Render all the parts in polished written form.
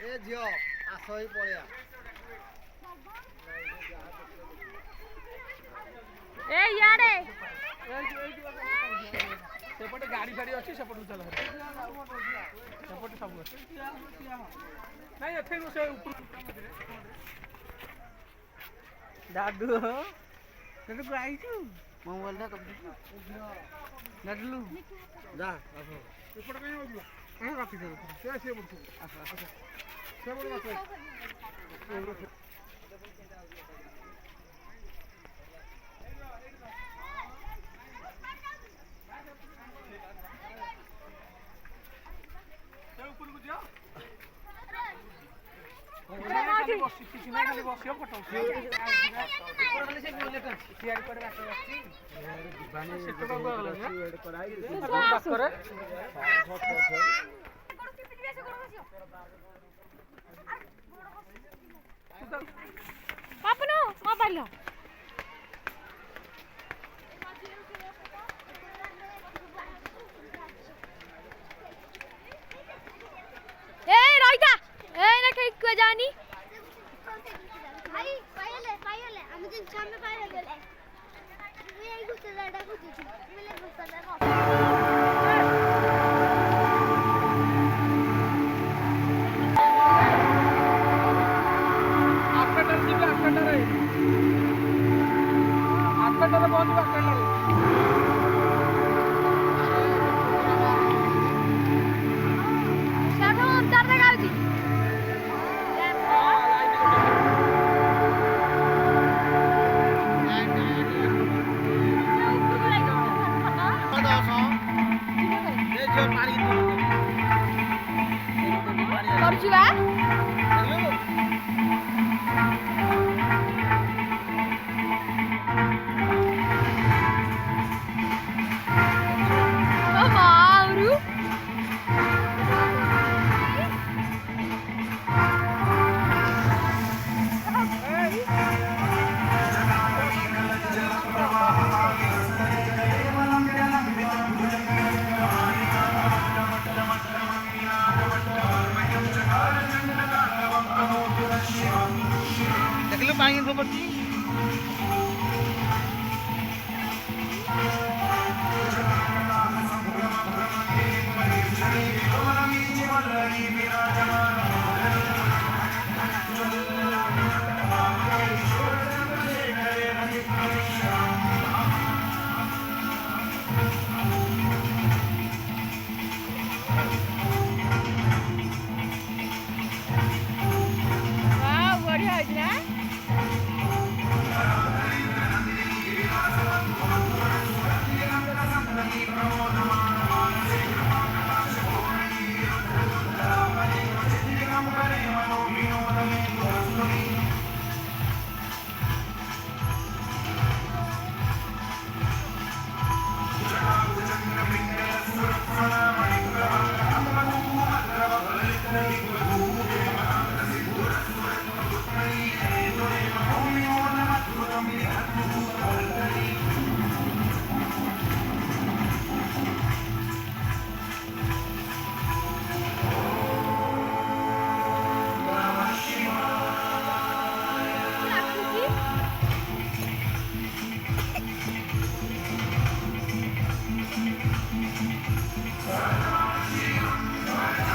ଏ ଝିଅ ଆସ ହେଇ ପଳେଇଆ। ଏ ଇଆଡେ ସେପଟେ ଗାଡ଼ି ଫାଡ଼ି ଅଛି ସେପଟକୁ ଚାଲ ସେପଟେ ସବୁ ଅଛି ନାଇଁ ଏଠି ସେ ଦାଦୁ ତୁ ଆଇଛୁ ମୋବାଇଲଟା କରିଦେଇଛୁ ଦାଦୁଲୁ ଯା ଏପଟେ କାହିଁ ଯାଉଛୁ ରଖିଦେବୁ ସେ ପଡ଼ୁଛୁ ସେ ପଟେ ମାଛ ଉପରକୁ ଯାଅ କିଛି ନାହିଁ ଖାଲି ବସିବ ଫଟୋ ପାପନୁ ମୋବାଇଲ ए राइता ए ना कहीं को जानी भाई पायले हम दिन सामने पायले गेले मैं एक गुस्सा लड़ा को थी मैं गुस्सा लगा आठटारे जिबे आठटारे पहुंचबो आठटारे शानो अंतर लगाउची करछु बा ओ मारू ଦେଖିଲୁ ପାଣି ପଡୁଛି वाह बढ़िया है ना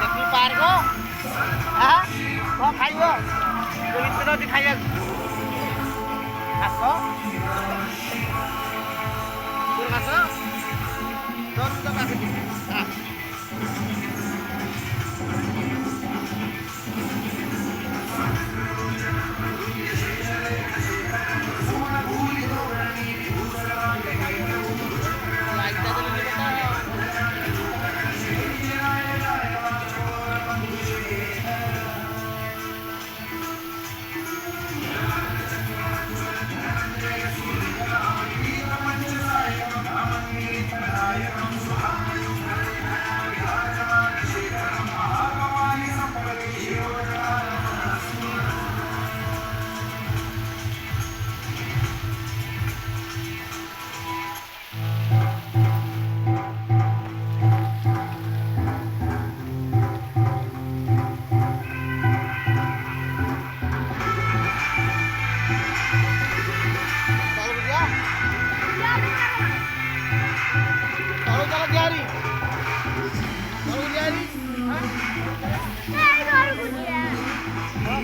ଦେଖିଲୁ ପାର୍କ କଣ ଖାଇବ ଭିତରେ ଅଛି ଖାଇବାକୁ ଘାସ ଘାସ ତୋର ତ ପାଖରେ ଆଇଲି ଏଇ ଘରକୁ ଯିବା। ହଁ